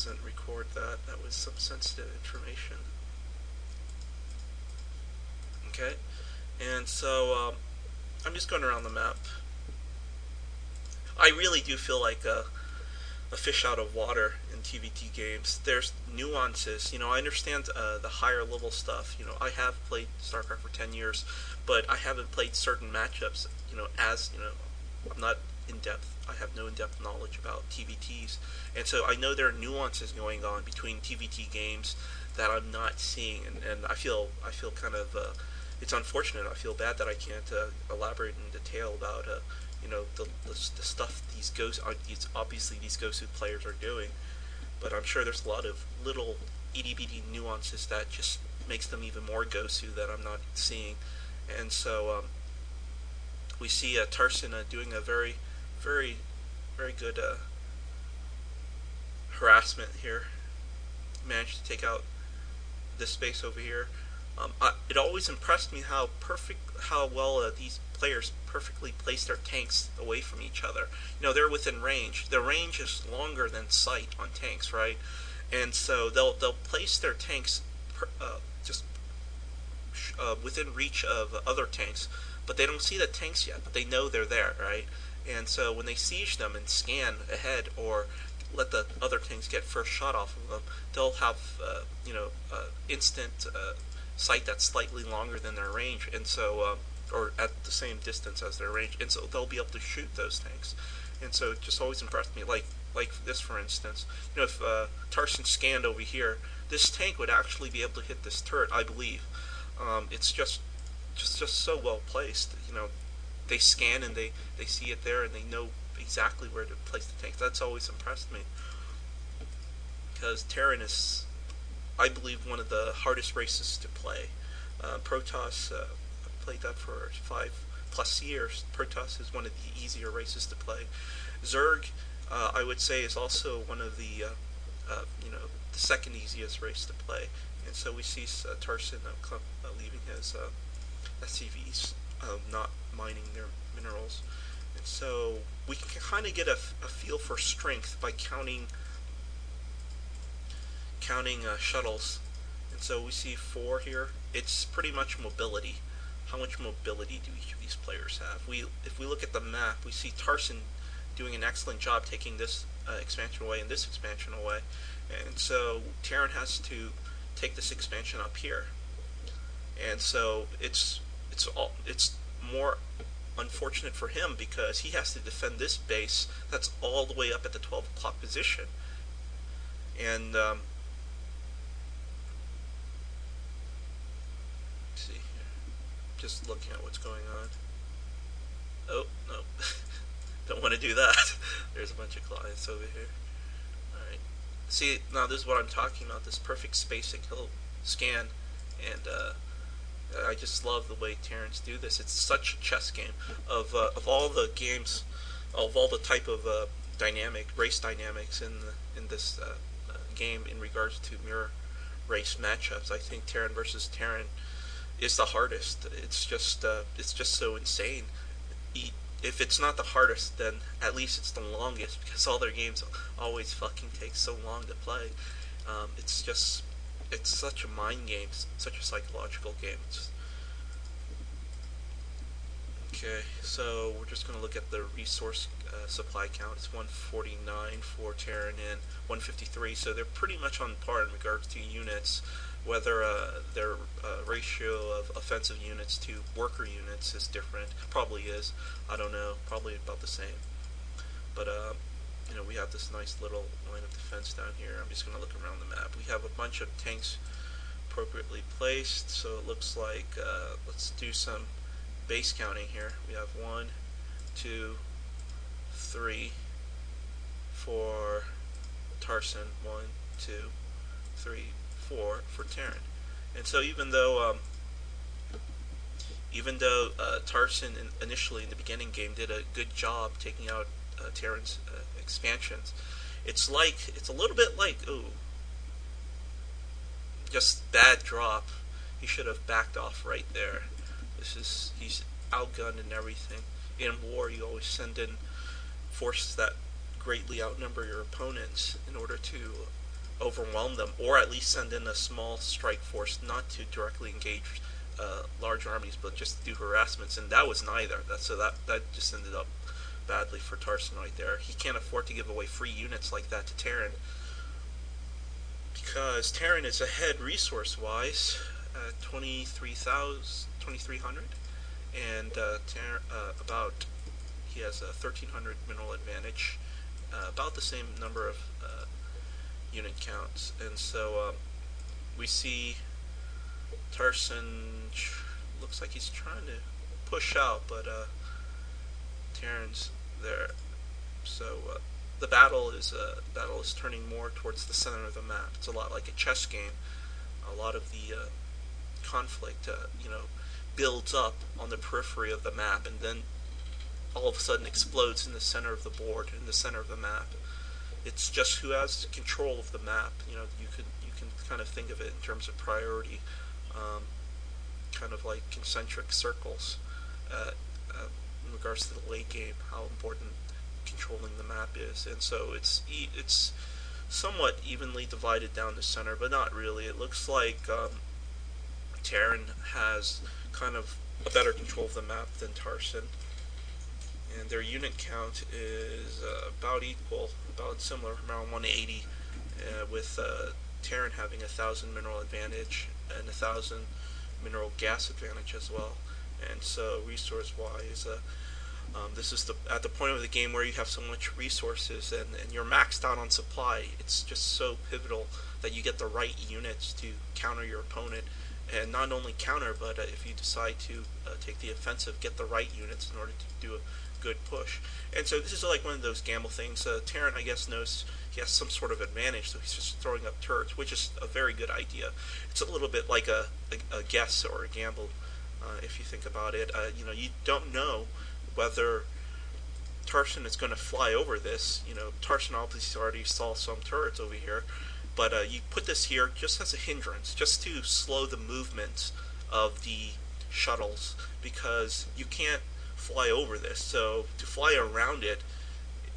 doesn't record that. That was some sensitive information. Okay, and so I'm just going around the map. I really do feel like a fish out of water in TVT games. There's nuances. I understand the higher level stuff. I have played StarCraft for 10 years, but I haven't played certain matchups. I'm not in depth. I have no in-depth knowledge about TVTs, and so I know there are nuances going on between TVT games that I'm not seeing, and I feel kind of it's unfortunate. I feel bad that I can't elaborate in detail about the stuff these Gosu players are doing, but I'm sure there's a lot of little itty bitty nuances that just makes them even more Gosu that I'm not seeing, and so we see Tarson doing a very, very, very good harassment here. Managed to take out this space over here. It always impressed me how well these players perfectly place their tanks away from each other. They're within range. The range is longer than sight on tanks, right? And so they'll place their tanks just within reach of other tanks, but they don't see the tanks yet, but they know they're there, right? And so when they siege them and scan ahead or let the other tanks get first shot off of them, they'll have instant sight that's slightly longer than their range, and so or at the same distance as their range, and so they'll be able to shoot those tanks. And so it just always impressed me. Like this, for instance, if Tarson scanned over here, this tank would actually be able to hit this turret, I believe. It's just so well placed. They scan and they see it there and they know exactly where to place the tanks. That's always impressed me, because Terran is, I believe, one of the hardest races to play. Protoss, I've played that for 5+ years. Protoss is one of the easier races to play. Zerg, I would say, is also one of the the second easiest race to play. And so we see Tarson leaving his SCVs, not mining their minerals. And so we can kind of get a feel for strength by counting shuttles. And so we see 4 here. It's pretty much mobility. How much mobility do each of these players have? If we look at the map, we see Tarson doing an excellent job taking this expansion away and this expansion away. And so Terran has to take this expansion up here. And so it's more unfortunate for him because he has to defend this base that's all the way up at the 12 o'clock position. And see here, just looking at what's going on. Oh no, don't want to do that. There's a bunch of clients over here. All right, see, now this is what I'm talking about. This perfect spacing. He'll scan, and I just love the way Terrans do this. It's such a chess game. Of all the games, of all the type of race dynamics in this game in regards to mirror race matchups, I think Terran versus Terran is the hardest. It's just so insane. If it's not the hardest, then at least it's the longest, because all their games always fucking take so long to play. It's such a mind game, such a psychological game. Okay, so we're just going to look at the resource supply count. It's 149 for Terran and 153, so they're pretty much on par in regards to units. Whether their ratio of offensive units to worker units is different, probably is. I don't know, probably about the same. But we have this nice little line of defense down here. I'm just going to look around the map. We have a bunch of tanks appropriately placed, so it looks like let's do some base counting here. We have 1, 2, 3 for Tarson, 1, 2, 3, 4 for Terran. And so even though Tarson initially in the beginning game did a good job taking out Terran's expansions, it's a little bit like, just bad drop. He should have backed off right there. He's outgunned and everything. In war, you always send in forces that greatly outnumber your opponents in order to overwhelm them, or at least send in a small strike force, not to directly engage large armies, but just do harassments. And that was neither. That just ended up badly for Tarson right there. He can't afford to give away free units like that to Terran, because Terran is ahead resource-wise at 2300, and about he has a 1300 mineral advantage, about the same number of unit counts, and so we see Tarson looks like he's trying to push out, but Terran's there. So the battle is turning more towards the center of the map. It's a lot like a chess game. A lot of the conflict, builds up on the periphery of the map, and then all of a sudden explodes in the center of the board, in the center of the map. It's just who has control of the map. You can kind of think of it in terms of priority, kind of like concentric circles. In regards to the late game, how important controlling the map is, and so it's somewhat evenly divided down the center, but not really. It looks like Terran has kind of a better control of the map than Tarson, and their unit count is about equal, about similar, around 180, with Terran having 1,000 mineral advantage and 1,000 mineral gas advantage as well. And so resource-wise, this is at the point of the game where you have so much resources and you're maxed out on supply. It's just so pivotal that you get the right units to counter your opponent, and not only counter, but if you decide to take the offensive, get the right units in order to do a good push. And so this is like one of those gamble things. Terran, I guess, knows he has some sort of advantage, so he's just throwing up turrets, which is a very good idea. It's a little bit like a guess or a gamble, if you think about it. You don't know whether Tarson is going to fly over this. Tarson obviously already saw some turrets over here, but you put this here just as a hindrance, just to slow the movement of the shuttles, because you can't fly over this. So to fly around it,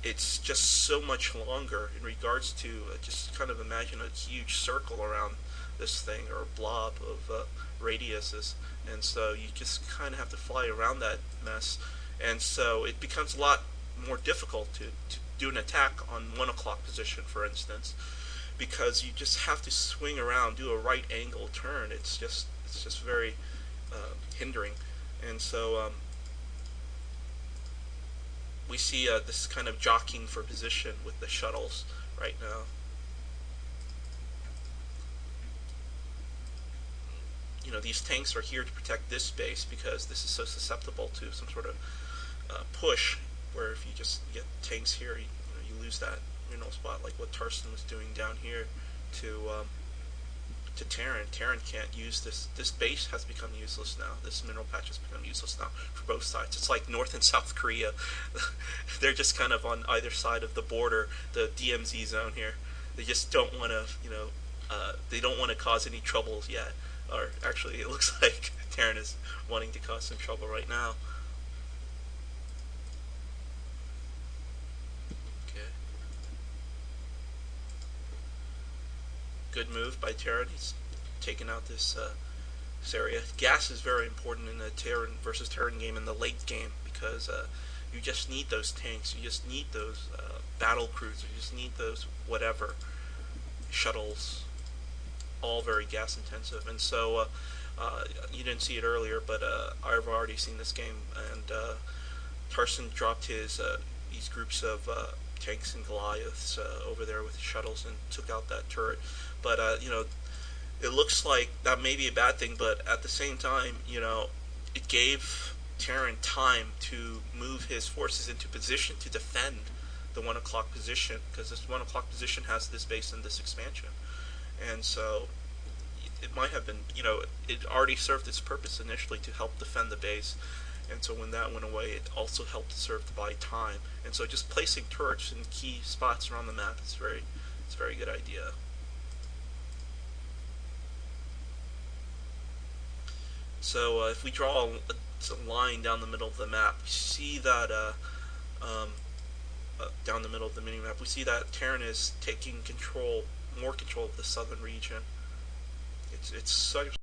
it's just so much longer in regards to just kind of imagine a huge circle around this thing, or a blob of radiuses, and so you just kind of have to fly around that mess, and so it becomes a lot more difficult to do an attack on 1 o'clock position, for instance, because you just have to swing around, do a right angle turn. It's just very hindering, and so we see this kind of jockeying for position with the shuttles right now. These tanks are here to protect this base, because this is so susceptible to some sort of push, where if you just get tanks here, you lose that spot, like what Tarson was doing down here to Terran. Terran can't use this. This base has become useless now. This mineral patch has become useless now for both sides. It's like North and South Korea. They're just kind of on either side of the border, the DMZ zone here. They just don't want to, they don't want to cause any troubles yet. Or actually, it looks like Terran is wanting to cause some trouble right now. Okay. Good move by Terran. He's taken out this area. Gas is very important in the Terran versus Terran game, in the late game, because you just need those tanks. You just need those battle cruisers. You just need those whatever shuttles. All very gas intensive, and so you didn't see it earlier, but I've already seen this game, and Tarson dropped his these groups of tanks and Goliaths over there with the shuttles and took out that turret. But it looks like that may be a bad thing, but at the same time, it gave Terran time to move his forces into position to defend the 1 o'clock position, because this 1 o'clock position has this base and this expansion. And so it might have been, it already served its purpose initially to help defend the base, and so when that went away, it also helped to serve to buy time. And so just placing turrets in key spots around the map is it's a very good idea. So if we draw a line down the middle of the map, we see that down the middle of the mini map, we see that Terran is taking control more control of the southern region. It's such